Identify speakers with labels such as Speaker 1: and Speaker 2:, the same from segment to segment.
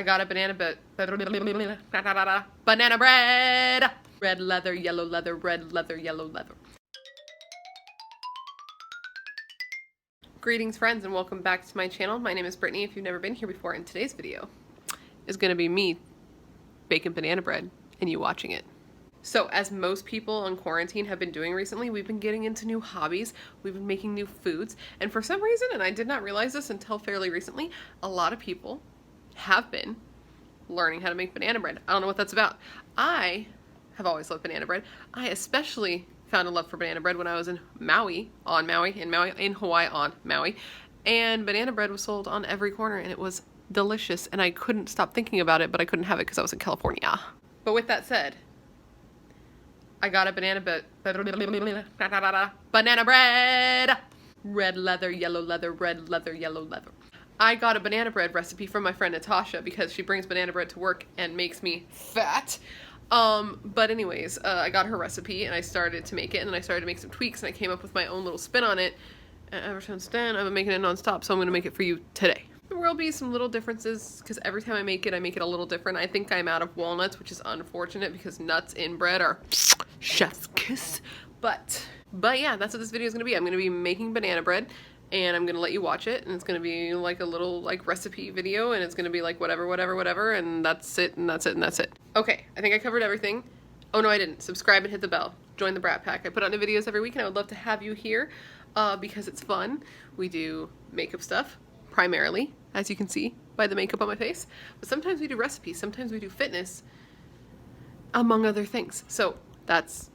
Speaker 1: I got a banana bread. Red leather, yellow leather, red leather, yellow leather. Greetings friends and welcome back to my channel. My name is Brittany if you've never been here before, and today's video is going to be me baking banana bread and you watching it. So as most people in quarantine have been doing recently, we've been getting into new hobbies, we've been making new foods, and for some reason, and I did not realize this until fairly recently, a lot of people have been learning how to make banana bread. I don't know what that's about. I have always loved banana bread. I especially found a love for banana bread when I was in Hawaii, on Maui, and banana bread was sold on every corner and it was delicious and I couldn't stop thinking about it, but I couldn't have it because I was in California. But with that said, I got a banana bread. Red leather, yellow leather, red leather, yellow leather. I got a banana bread recipe from my friend Natasha because she brings banana bread to work and makes me fat. But anyways, I got her recipe and I started to make it, and then I started to make some tweaks and I came up with my own little spin on it. And ever since then, I've been making it nonstop, so I'm going to make it for you today. There will be some little differences because every time I make it a little different. I think I'm out of walnuts, which is unfortunate because nuts in bread are chef's kiss. But yeah, that's what this video is going to be. I'm going to be making banana bread and I'm going to let you watch it, and it's going to be like a little like recipe video, and it's going to be like whatever, and that's it. Okay, I think I covered everything. Oh no, I didn't. Subscribe and hit the bell. Join the Brat Pack. I put out new videos every week and I would love to have you here because it's fun. We do makeup stuff primarily, as you can see by the makeup on my face, but sometimes we do recipes, sometimes we do fitness, among other things. So that's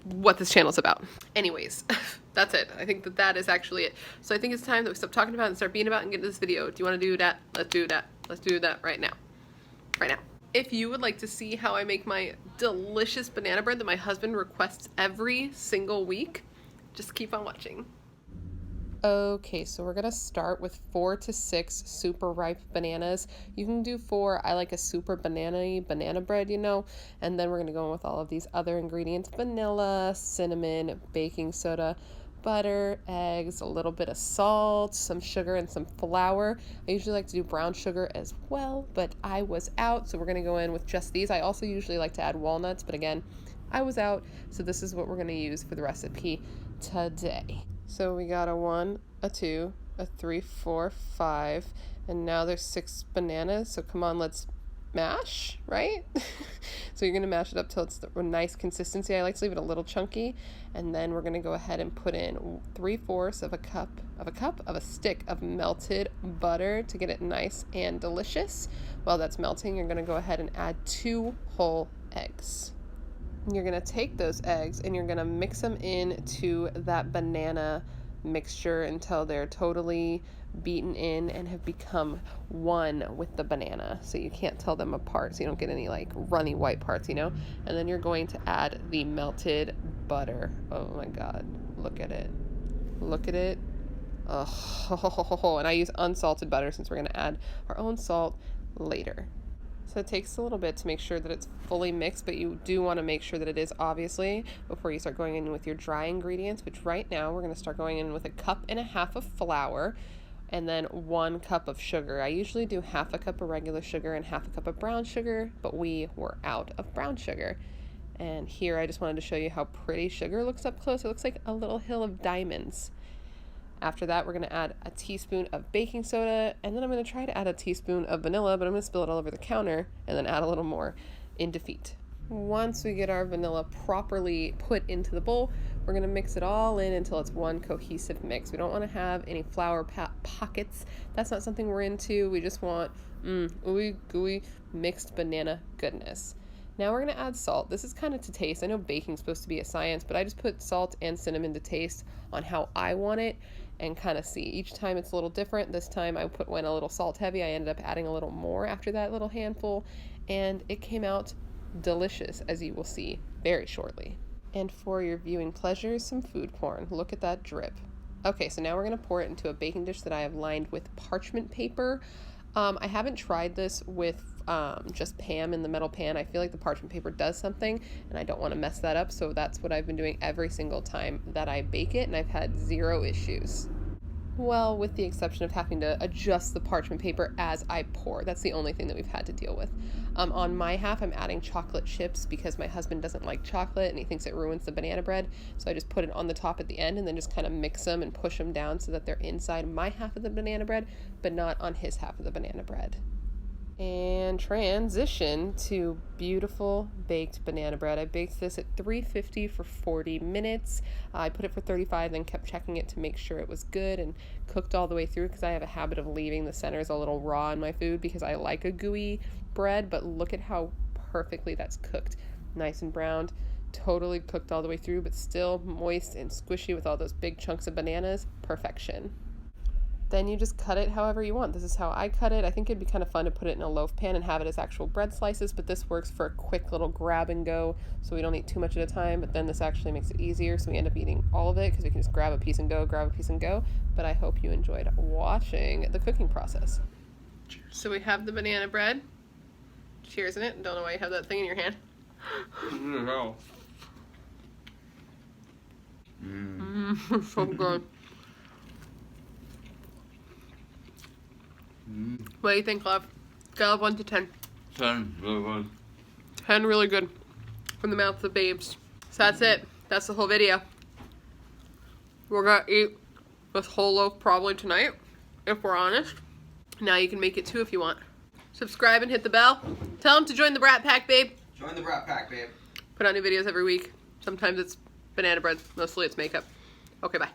Speaker 1: what this channel is about. Anyways, that's it. I think that is actually it. So I think it's time that we stop talking about it and start being about and get into this video. Do you want to do that? Let's do that. Let's do that right now. Right now. If you would like to see how I make my delicious banana bread that my husband requests every single week, just keep on watching. Okay, so we're gonna start with 4 to 6 super ripe bananas. You can do 4. I like a super banana bread, you know, and then we're gonna go in with all of these other ingredients: vanilla, cinnamon, baking soda, butter, eggs, a little bit of salt, some sugar, and some flour. I usually like to do brown sugar as well, but I was out, so we're gonna go in with just these. I also usually like to add walnuts, but again, I was out, so this is what we're gonna use for the recipe today. So we got a 1, a 2, a 3, 4, 5, and now there's 6 bananas. So come on, let's mash, right? So you're gonna mash it up till it's a nice consistency. I like to leave it a little chunky, and then we're gonna go ahead and put in 3/4 of a stick of melted butter to get it nice and delicious. While that's melting, you're gonna go ahead and add 2 whole eggs. You're going to take those eggs and you're going to mix them into that banana mixture until they're totally beaten in and have become one with the banana. So you can't tell them apart, so you don't get any like runny white parts, you know? And then you're going to add the melted butter. Oh my God, look at it. Look at it. Oh, and I use unsalted butter since we're going to add our own salt later. So it takes a little bit to make sure that it's fully mixed, but you do want to make sure that it is, obviously, before you start going in with your dry ingredients, which right now we're going to start going in with 1.5 cups of flour and then 1 cup of sugar. I usually do 1/2 cup of regular sugar and 1/2 cup of brown sugar, but we were out of brown sugar. And here I just wanted to show you how pretty sugar looks up close. It looks like a little hill of diamonds. After that, we're going to add a teaspoon of baking soda, and then I'm going to try to add a teaspoon of vanilla, but I'm going to spill it all over the counter and then add a little more in defeat. Once we get our vanilla properly put into the bowl, we're going to mix it all in until it's one cohesive mix. We don't want to have any flour pockets. That's not something we're into. We just want ooey gooey mixed banana goodness. Now we're going to add salt. This is kind of to taste. I know baking's supposed to be a science, but I just put salt and cinnamon to taste on how I want it and kind of see. Each time it's a little different. This time I put one a little salt heavy. I ended up adding a little more after that little handful, and it came out delicious, as you will see very shortly. And for your viewing pleasure, some food porn. Look at that drip. Okay, so now we're going to pour it into a baking dish that I have lined with parchment paper. I haven't tried this with just Pam in the metal pan. I feel like the parchment paper does something and I don't want to mess that up, so that's what I've been doing every single time that I bake it, and I've had 0 issues. Well, with the exception of having to adjust the parchment paper as I pour. That's the only thing that we've had to deal with. On my half, I'm adding chocolate chips because my husband doesn't like chocolate and he thinks it ruins the banana bread. So I just put it on the top at the end and then just kind of mix them and push them down so that they're inside my half of the banana bread, but not on his half of the banana bread. And transition to beautiful baked banana bread. I baked this at 350 for 40 minutes. I put it for 35, then kept checking it to make sure it was good and cooked all the way through because I have a habit of leaving the centers a little raw in my food because I like a gooey bread, but look at how perfectly that's cooked. Nice and browned, totally cooked all the way through, but still moist and squishy with all those big chunks of bananas. Perfection. Then you just cut it however you want. This is how I cut it. I think it'd be kind of fun to put it in a loaf pan and have it as actual bread slices, but this works for a quick little grab and go, so we don't eat too much at a time, but then this actually makes it easier, so we end up eating all of it because we can just grab a piece and go, But I hope you enjoyed watching the cooking process. Cheers. So we have the banana bread. Cheers in it. Don't know why you have that thing in your hand. So good. What do you think, love? Scale of 1 to 10.
Speaker 2: 10, really good.
Speaker 1: 10, really good. From the mouth of babes. So that's it. That's the whole video. We're gonna eat this whole loaf probably tonight, if we're honest. Now you can make it too if you want. Subscribe and hit the bell. Tell them to join the Brat Pack, babe.
Speaker 2: Join the Brat Pack, babe.
Speaker 1: Put out new videos every week. Sometimes it's banana bread. Mostly it's makeup. Okay, bye.